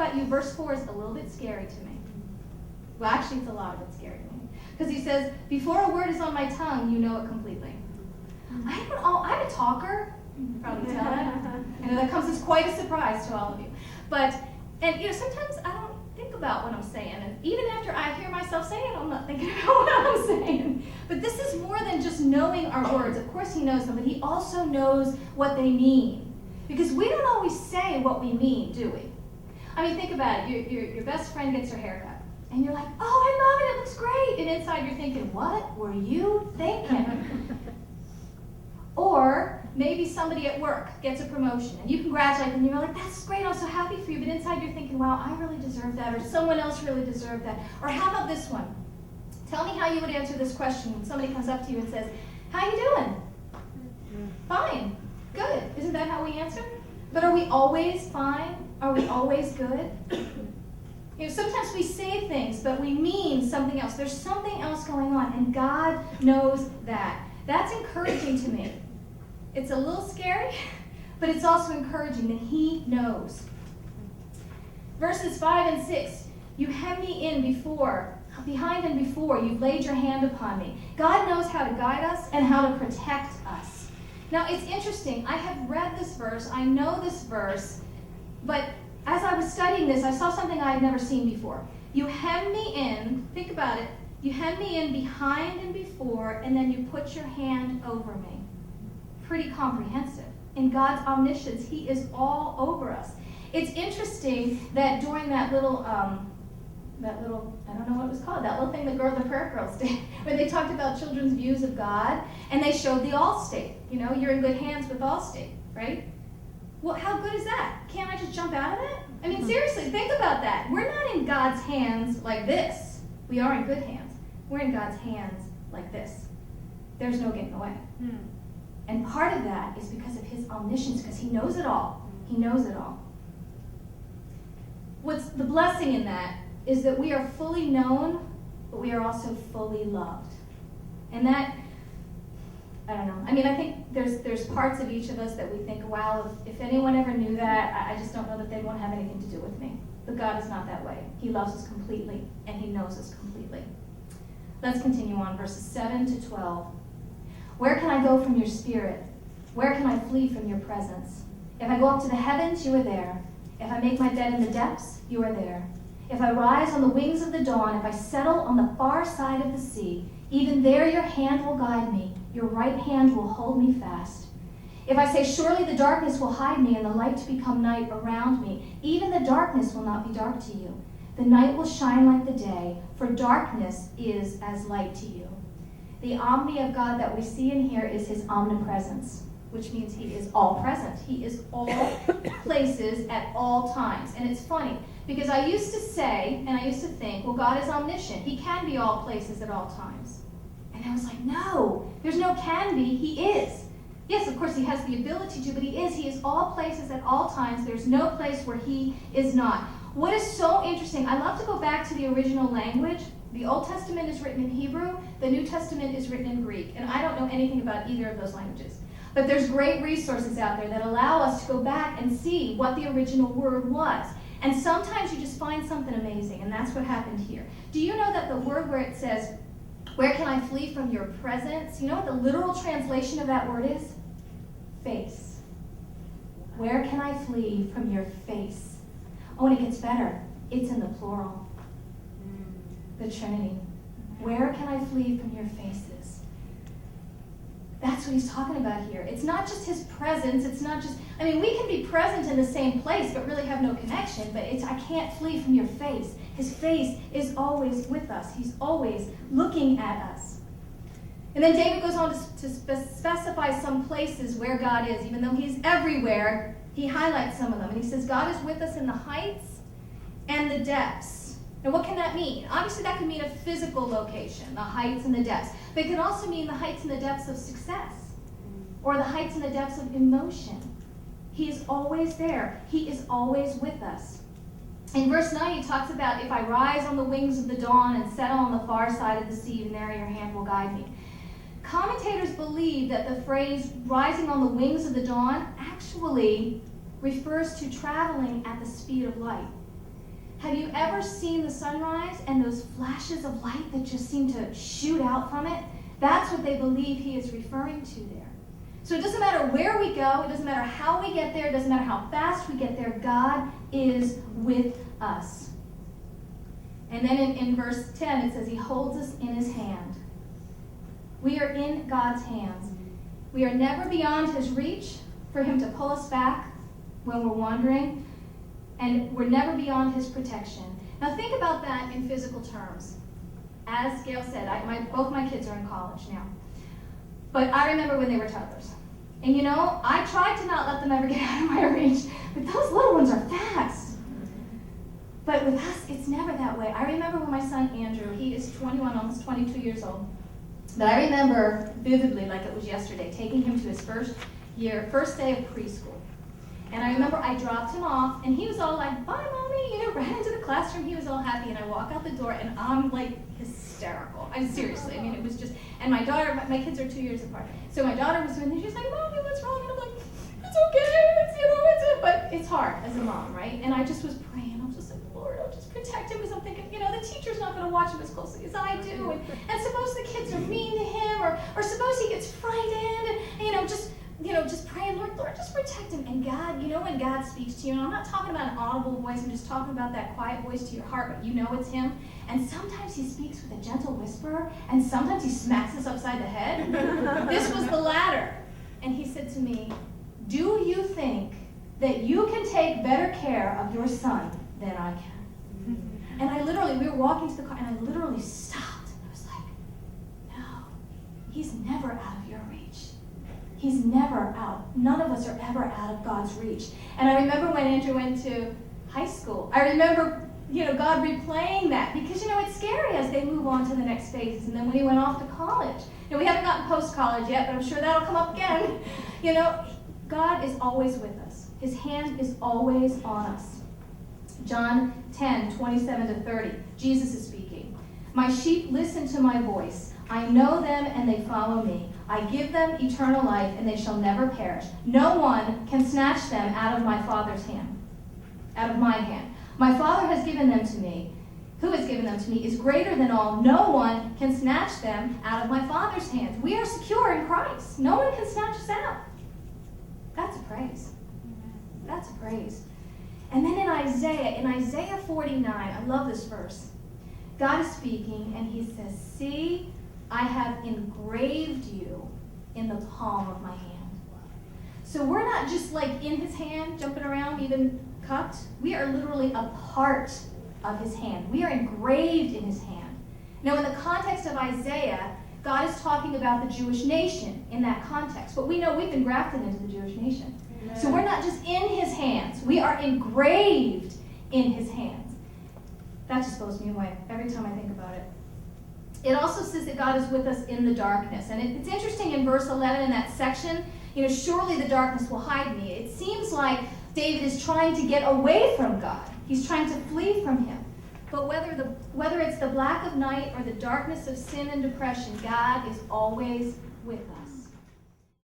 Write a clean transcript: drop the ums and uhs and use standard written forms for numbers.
about you, verse 4 is a little bit scary to me. Well, actually, it's a lot of it scary to me. Because he says, before a word is on my tongue, you know it completely. I'm a talker. You can probably tell that. I know that comes as quite a surprise to all of you. And sometimes I don't think about what I'm saying. And even after I hear myself say it, I'm not thinking about what I'm saying. But this is more than just knowing our words. Of course he knows them, but he also knows what they mean. Because we don't always say what we mean, do we? I mean, think about it. Your best friend gets her hair cut. And you're like, oh, I love it, it looks great. And inside you're thinking, what were you thinking? Or maybe somebody at work gets a promotion and you congratulate them and you're like, that's great, I'm so happy for you. But inside you're thinking, wow, I really deserve that, or someone else really deserved that. Or how about this one? Tell me how you would answer this question when somebody comes up to you and says, how you doing? Fine, good. Isn't that how we answer? But are we always fine? Are we always good? Sometimes we say things, but we mean something else. There's something else going on, and God knows that. That's encouraging to me. It's a little scary, but it's also encouraging that he knows. Verses 5 and 6, you hem me in behind and before, you've laid your hand upon me. God knows how to guide us and how to protect us. Now, it's interesting. I have read this verse. I know this verse, but as I was studying this, I saw something I had never seen before. You hem me in, think about it, you hem me in behind and before, and then you put your hand over me. Pretty comprehensive. In God's omniscience, he is all over us. It's interesting that during that little, I don't know what it was called, that little thing the prayer girls did, where they talked about children's views of God, and they showed the Allstate. You're in good hands with Allstate, right? Well, how good is that? Can't I just jump out of it? I mean, seriously, think about that. We're not in God's hands like this. We are in good hands. We're in God's hands like this. There's no getting away. And part of that is because of his omniscience, because he knows it all. He knows it all. What's the blessing in that is that we are fully known, but we are also fully loved. And that, I don't know. I mean, I think there's parts of each of us that we think, wow, if anyone ever knew that, I just don't know that they'd want to have anything to do with me. But God is not that way. He loves us completely, and he knows us completely. Let's continue on, verses 7 to 12. Where can I go from your spirit? Where can I flee from your presence? If I go up to the heavens, you are there. If I make my bed in the depths, you are there. If I rise on the wings of the dawn, if I settle on the far side of the sea, even there your hand will guide me. Your right hand will hold me fast. If I say, surely the darkness will hide me and the light to become night around me, even the darkness will not be dark to you. The night will shine like the day, for darkness is as light to you. The omni of God that we see in here is his omnipresence, which means he is all present. He is all places at all times. And it's funny, because I used to say, and I used to think, well, God is omniscient. He can be all places at all times. And I was like, no, there's no can be. He is. Yes, of course, he has the ability to, but he is. He is all places at all times. There's no place where he is not. What is so interesting, I love to go back to the original language. The Old Testament is written in Hebrew. The New Testament is written in Greek. And I don't know anything about either of those languages. But there's great resources out there that allow us to go back and see what the original word was. And sometimes you just find something amazing, and that's what happened here. Do you know that the word where it says, where can I flee from your presence? You know what the literal translation of that word is? Face. Where can I flee from your face? Oh, and it gets better. It's in the plural. The Trinity. Where can I flee from your faces? That's what he's talking about here. It's not just his presence. It's not just, I mean, we can be present in the same place but really have no connection, but it's, I can't flee from your face. His face is always with us. He's always looking at us. And then David goes on to specify some places where God is. Even though he's everywhere, he highlights some of them. And he says, God is with us in the heights and the depths. Now, what can that mean? Obviously, that can mean a physical location, the heights and the depths. But it can also mean the heights and the depths of success, or the heights and the depths of emotion. He is always there. He is always with us. In verse 9, he talks about, if I rise on the wings of the dawn and settle on the far side of the sea, and there your hand will guide me. Commentators believe that the phrase rising on the wings of the dawn actually refers to traveling at the speed of light. Have you ever seen the sunrise and those flashes of light that just seem to shoot out from it? That's what they believe he is referring to there. So it doesn't matter where we go, it doesn't matter how we get there, it doesn't matter how fast we get there, God is with us. And then in verse 10 it says he holds us in his hand. We are in God's hands. We are never beyond his reach for him to pull us back when we're wandering, and we're never beyond his protection. Now think about that in physical terms. As Gail said, both my kids are in college now. But I remember when they were toddlers. And you know, I tried to not let them ever get out of my reach, but those little ones are fast. But with us, it's never that way. I remember when my son Andrew, he is 21, almost 22 years old. But I remember vividly, like it was yesterday, taking him to his first day of preschool. And I remember I dropped him off, and he was all like, bye, Mommy, ran into the classroom. He was all happy, and I walk out the door, and I'm like hysterical. Seriously, it was just, and my daughter, my kids are 2 years apart. So my daughter was with me, she was like, Mommy, what's wrong? And I'm like, it's okay, but it's hard as a mom, right? And I just was praying. I was just like, Lord, I'll just protect him, because I'm thinking, the teacher's not going to watch him as closely as I do, and suppose the kids are mean to him, or suppose he gets frightened, and just praying, Lord, just protect him. And God, when God speaks to you, and I'm not talking about an audible voice, I'm just talking about that quiet voice to your heart, but it's him. And sometimes he speaks with a gentle whisper, and sometimes he smacks us upside the head. This was the latter. And he said to me, do you think that you can take better care of your son than I can? And we were walking to the car, and I literally stopped. I was like, no, he's never out of your reach. He's never out. None of us are ever out of God's reach. And I remember when Andrew went to high school, I remember, God replaying that, because, it's scary as they move on to the next phases. And then when he went off to college, we haven't gotten post-college yet, but I'm sure that'll come up again. God is always with us. His hand is always on us. John 10:27-30, Jesus is speaking. My sheep listen to my voice. I know them and they follow me. I give them eternal life and they shall never perish. No one can snatch them out of my Father's hand, out of my hand. My Father has given them to me. Who has given them to me is greater than all. No one can snatch them out of my Father's hand. We are secure in Christ. No one can snatch us out. That's a praise. That's a praise. And then in Isaiah 49, I love this verse. God is speaking and he says, see, I have engraved you in the palm of my hand. So we're not just like in his hand, jumping around, even cupped. We are literally a part of his hand. We are engraved in his hand. Now, in the context of Isaiah, God is talking about the Jewish nation in that context. But we know we've been grafted into the Jewish nation. Amen. So we're not just in his hands. We are engraved in his hands. That just blows me away every time I think about it. It also says that God is with us in the darkness. And it's interesting in verse 11 in that section, surely the darkness will hide me. It seems like David is trying to get away from God. He's trying to flee from him. But whether it's the black of night or the darkness of sin and depression, God is always with us.